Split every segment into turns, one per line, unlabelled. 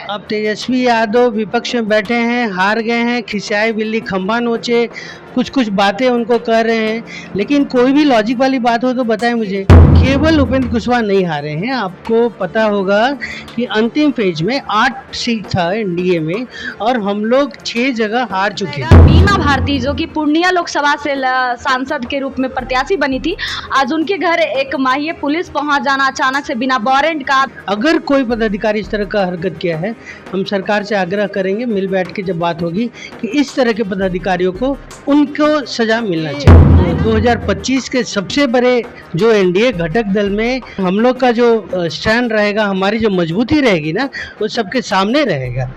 अब तेजस्वी यादव विपक्ष में बैठे हैं, हार गए हैं, खिसियाई बिल्ली खंभा नोचे, कुछ कुछ बातें उनको कह रहे हैं, लेकिन कोई भी लॉजिक वाली बात हो तो बताएं मुझे। केवल उपेंद्र कुशवाहा नहीं हारे हैं। आपको पता होगा कि अंतिम फेज में 8 सीट था एनडीए में और हम लोग 6 जगह हार चुके हैं।
बीमा भारती जो कि पूर्णिया लोकसभा से सांसद के रूप में प्रत्याशी बनी थी, आज उनके घर एक माहिए पुलिस पहुंच जाना अचानक से बिना वारंट का।
अगर कोई पदाधिकारी इस तरह का हरकत किया है, हम सरकार से आग्रह करेंगे, मिल बैठ के जब बात होगी कि इस तरह के पदाधिकारियों को उनको सजा मिलना चाहिए। 2025 के सबसे बड़े जो एनडीए घटक दल में हम लोग का जो स्टैंड रहेगा, हमारी जो मजबूती रहेगी ना, वो सबके सामने रहेगा।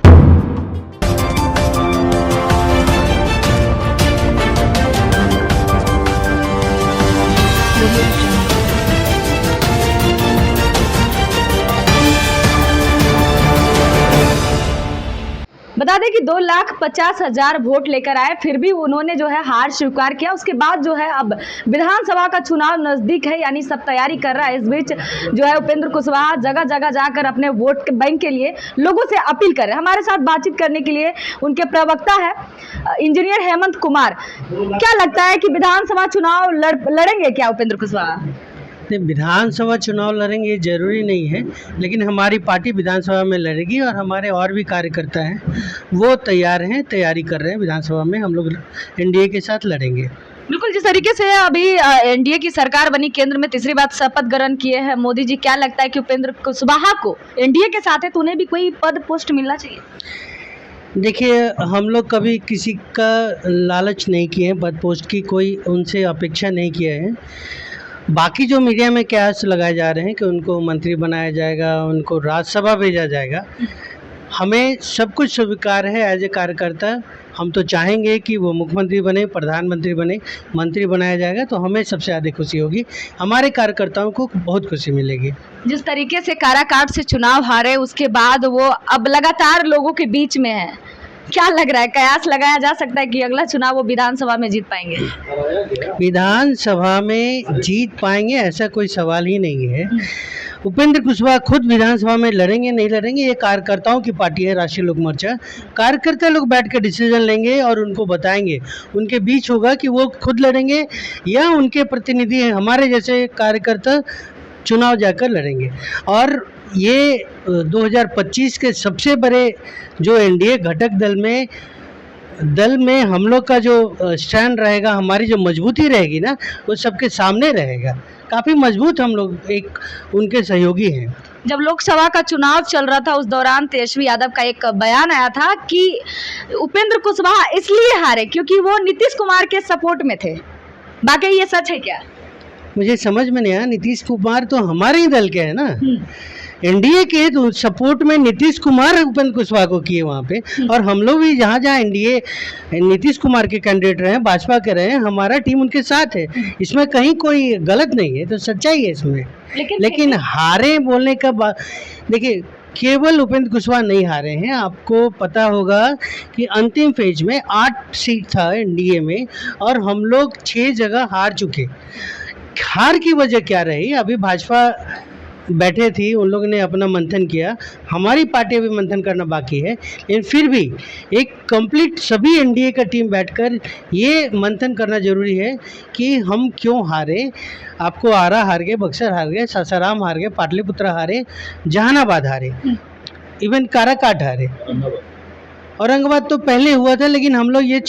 बता दें कि 2,50,000 वोट लेकर आए, फिर भी उन्होंने जो है हार स्वीकार किया। उसके बाद जो है अब विधानसभा का चुनाव नजदीक है, यानी सब तैयारी कर रहा है। इस बीच जो है उपेंद्र कुशवाहा जगह जगह जाकर अपने वोट के बैंक के लिए लोगों से अपील कर रहे हैं। हमारे साथ बातचीत करने के लिए उनके प्रवक्ता है इंजीनियर हेमंत कुमार। क्या लगता है कि विधानसभा चुनाव लड़ेंगे क्या उपेंद्र कुशवाहा?
विधानसभा चुनाव लड़ेंगे ये जरूरी नहीं है, लेकिन हमारी पार्टी विधानसभा में लड़ेगी और हमारे और भी कार्यकर्ता हैं, वो तैयार हैं, तैयारी कर रहे हैं। विधानसभा में हम लोग एनडीए के साथ लड़ेंगे।
बिल्कुल, जिस तरीके से अभी एनडीए की सरकार बनी, केंद्र में तीसरी बार शपथ ग्रहण किए हैं मोदी जी, क्या लगता है कि उपेंद्र कुशवाहा को एनडीए के साथ है तो उन्हें भी कोई पद पोस्ट मिलना चाहिए?
देखिए, हम लोग कभी किसी का लालच नहीं किए हैं, पद पोस्ट की कोई उनसे अपेक्षा नहीं किया है। बाकी जो मीडिया में कयास लगाए जा रहे हैं कि उनको मंत्री बनाया जाएगा, उनको राज्यसभा भेजा जाएगा, हमें सब कुछ स्वीकार है। एज ए कार्यकर्ता हम तो चाहेंगे कि वो मुख्यमंत्री बने, प्रधानमंत्री बने, मंत्री बनाया जाएगा तो हमें सबसे ज़्यादा खुशी होगी, हमारे कार्यकर्ताओं को बहुत खुशी मिलेगी।
जिस तरीके से काराकाट से चुनाव हारे, उसके बाद वो अब लगातार लोगों के बीच में है, क्या लग रहा है, कयास लगाया जा सकता है कि अगला चुनाव वो विधानसभा में जीत पाएंगे?
विधानसभा में जीत पाएंगे ऐसा कोई सवाल ही नहीं है। उपेंद्र कुशवाहा खुद विधानसभा में लड़ेंगे नहीं लड़ेंगे, ये कार्यकर्ताओं की पार्टी है, राष्ट्रीय लोक मोर्चा। कार्यकर्ता लोग बैठ के डिसीजन लेंगे और उनको बताएंगे, उनके बीच होगा कि वो खुद लड़ेंगे या उनके प्रतिनिधि हमारे जैसे कार्यकर्ता चुनाव जाकर लड़ेंगे। और ये 2025 के सबसे बड़े जो एनडीए घटक दल में हम लोग का जो स्टैंड रहेगा, हमारी जो मजबूती रहेगी ना, वो सबके सामने रहेगा। काफ़ी मजबूत हम लोग एक उनके सहयोगी हैं।
जब लोकसभा का चुनाव चल रहा था, उस दौरान तेजस्वी यादव का एक बयान आया था कि उपेंद्र कुशवाहा इसलिए हारे क्योंकि वो नीतीश कुमार के सपोर्ट में थे। बाकी ये सच है क्या?
मुझे समझ में नहीं आया। नीतीश कुमार तो हमारे ही दल के हैं ना, एनडीए के तो सपोर्ट में नीतीश कुमार उपेंद्र कुशवाहा को किए वहाँ पे, और हम लोग भी जहाँ जहाँ एनडीए नीतीश कुमार के कैंडिडेट रहे, भाजपा के रहे, हमारा टीम उनके साथ है। इसमें कहीं कोई गलत नहीं है, तो सच्चाई है इसमें। लेकिन हारे बोलने का बात, देखिए, केवल उपेंद्र कुशवाहा नहीं हारे हैं। आपको पता होगा कि अंतिम फेज में 8 सीट था एनडीए में और हम लोग 6 जगह हार चुके। हार की वजह क्या रही? अभी भाजपा बैठे थी, उन लोगों ने अपना मंथन किया, हमारी पार्टी अभी मंथन करना बाकी है, लेकिन फिर भी एक कंप्लीट सभी एनडीए का टीम बैठकर ये मंथन करना ज़रूरी है कि हम क्यों हारे। आपको आरा हार गए, बक्सर हार गए, सासाराम हार गए, पाटलिपुत्र हारे, जहानाबाद हारे, इवन काराकाट हारे, औरंगाबाद तो पहले हुआ था, लेकिन हम लोग ये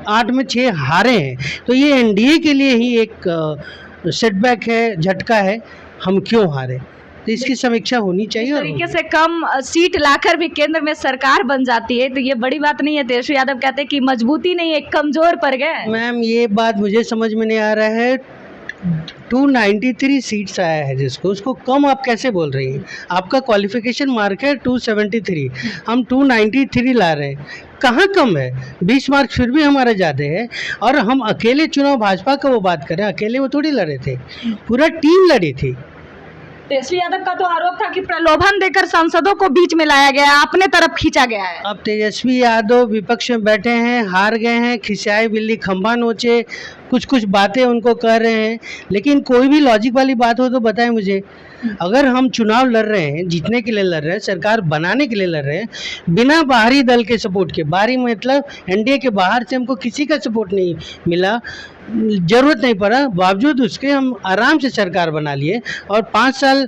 8 में 6 हारे हैं। तो ये एनडीए के लिए ही एक सेटबैक है, झटका है। हम क्यों हारे, तो इसकी समीक्षा होनी चाहिए।
इस तरीके से कम सीट लाकर भी केंद्र में सरकार बन जाती है तो ये बड़ी बात नहीं है। तेजस्वी यादव कहते हैं कि मजबूती नहीं है, कमजोर पड़ गए।
मैम, ये बात मुझे समझ में नहीं आ रहा है। 293 सीट्स आया है जिसको, उसको कम आप कैसे बोल रही हैं? आपका क्वालिफिकेशन मार्क है 273, हम 293 ला रहे हैं, कहाँ कम है? 20 मार्क फिर भी हमारा ज़्यादा है। और हम अकेले चुनाव भाजपा का वो बात करें, अकेले वो थोड़ी लड़े थे, पूरा टीम लड़ी थी।
तेजस्वी यादव का तो आरोप था कि प्रलोभन देकर सांसदों को बीच में लाया गया, अपने तरफ खींचा गया है।
अब तेजस्वी यादव विपक्ष में बैठे हैं, हार गए हैं, खिसियाई बिल्ली खंभा नोचे, कुछ कुछ बातें उनको कह रहे हैं, लेकिन कोई भी लॉजिक वाली बात हो तो बताएं मुझे। अगर हम चुनाव लड़ रहे हैं, जीतने के लिए लड़ रहे हैं, सरकार बनाने के लिए लड़ रहे हैं, बिना बाहरी दल के सपोर्ट के, बाहरी मतलब एनडीए के बाहर से हमको किसी का सपोर्ट नहीं मिला, जरूरत नहीं पड़ा, बावजूद उसके हम आराम से सरकार बना लिए और 5 साल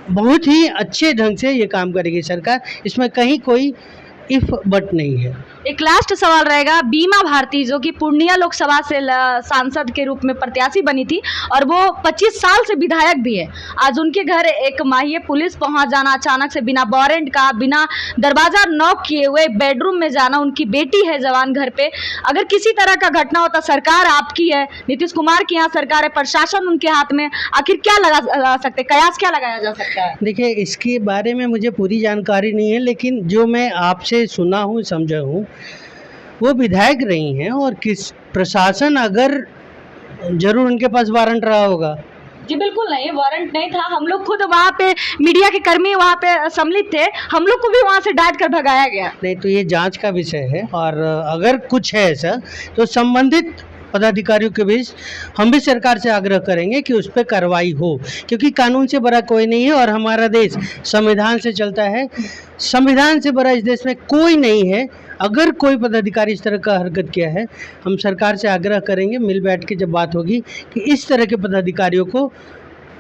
बहुत ही अच्छे ढंग से ये काम करेगी सरकार, इसमें कहीं कोई इफ बट नहीं है।
एक लास्ट सवाल रहेगा, बीमा भारती जो कि पूर्णिया लोकसभा से सांसद के रूप में प्रत्याशी बनी थी और वो 25 साल से विधायक भी है, आज उनके घर एक माहिए पुलिस पहुंच जाना, अचानक से बिना वारंट का, बिना दरवाजा नॉक किए हुए बेडरूम में जाना, उनकी बेटी है जवान घर पे, अगर किसी तरह का घटना होता, सरकार आपकी है, नीतीश कुमार की यहाँ सरकार है, प्रशासन उनके हाथ में, आखिर क्या लगा सकते, कयास क्या लगाया जा सकता है?
देखिए, इसके बारे में मुझे पूरी जानकारी नहीं है, लेकिन जो मैं आपसे सुना हूँ, समझा हूँ, वो विधायक रही हैं और किस प्रशासन अगर जरूर उनके पास वारंट रहा होगा।
जी बिल्कुल नहीं, वारंट नहीं था, हम लोग खुद वहाँ पे मीडिया के कर्मी वहाँ पे सम्मिलित थे, हम लोग को भी वहाँ से डांट कर भगाया गया।
नहीं तो ये जांच का विषय है, और अगर कुछ है ऐसा तो संबंधित पदाधिकारियों के बीच हम भी सरकार से आग्रह करेंगे कि उस पर कार्रवाई हो, क्योंकि कानून से बड़ा कोई नहीं है और हमारा देश संविधान से चलता है, संविधान से बड़ा इस देश में कोई नहीं है। अगर कोई पदाधिकारी इस तरह का हरकत किया है, हम सरकार से आग्रह करेंगे, मिल बैठ के जब बात होगी, कि इस तरह के पदाधिकारियों को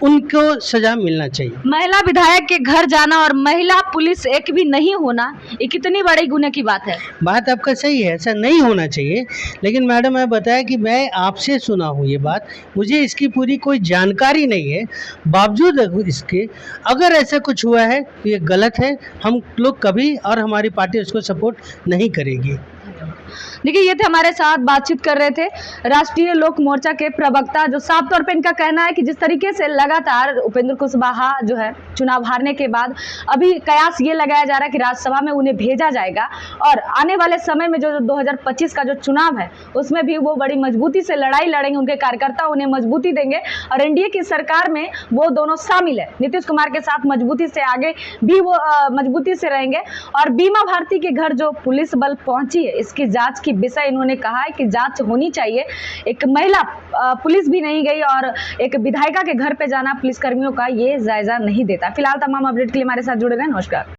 उनको सजा मिलना चाहिए।
महिला विधायक के घर जाना और महिला पुलिस एक भी नहीं होना, ये कितनी बड़ी गुनाह की बात है।
बात आपका सही है, ऐसा नहीं होना चाहिए, लेकिन मैडम मैं बताया कि मैं आपसे सुना हूँ ये बात, मुझे इसकी पूरी कोई जानकारी नहीं है, बावजूद इसके अगर ऐसा कुछ हुआ है तो ये गलत है, हम लोग कभी और हमारी पार्टी उसको सपोर्ट नहीं करेगी।
देखिए, ये थे हमारे साथ बातचीत कर रहे थे राष्ट्रीय लोक मोर्चा के प्रवक्ता, जो साफ तौर पे इनका कहना है कि जिस तरीके से लगातार उपेंद्र कुशवाहा जो है चुनाव हारने के बाद अभी कयास ये लगाया जा रहा है कि राज्यसभा में उन्हें भेजा जाएगा और आने वाले समय में जो 2025 का जो चुनाव है उसमें भी वो बड़ी मजबूती से लड़ाई लड़ेंगे, उनके कार्यकर्ता उन्हें मजबूती देंगे और एनडीए की सरकार में वो दोनों शामिल है, नीतीश कुमार के साथ मजबूती से आगे भी वो मजबूती से रहेंगे। और बीमा भारती के घर जो पुलिस बल पहुंची है, इसकी जांच की विषय इन्होंने कहा है कि जांच होनी चाहिए। एक महिला पुलिस भी नहीं गई और एक विधायिका के घर पे जाना पुलिस कर्मियों का ये जायजा नहीं देता। फिलहाल तमाम अपडेट के लिए हमारे साथ जुड़े रहें। नमस्कार।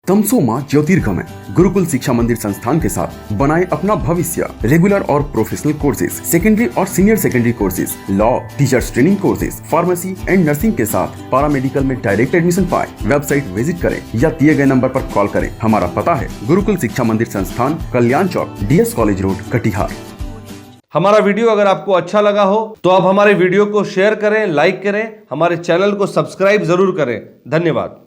तमसोमा ज्योतिर्गमय गुरुकुल शिक्षा मंदिर संस्थान के साथ बनाए अपना भविष्य। रेगुलर और प्रोफेशनल कोर्सेज, सेकेंडरी और senior secondary courses, law, teachers training courses, pharmacy and nursing के साथ पैरामेडिकल में डायरेक्ट एडमिशन पाए। वेबसाइट विजिट करें या दिए गए नंबर पर कॉल करें। हमारा पता है गुरुकुल शिक्षा मंदिर संस्थान, कल्याण चौक, DS कॉलेज रोड, कटिहार।
हमारा वीडियो अगर आपको अच्छा लगा हो तो आप हमारे वीडियो को शेयर करें, लाइक करें, हमारे चैनल को सब्सक्राइब जरूर करें। धन्यवाद।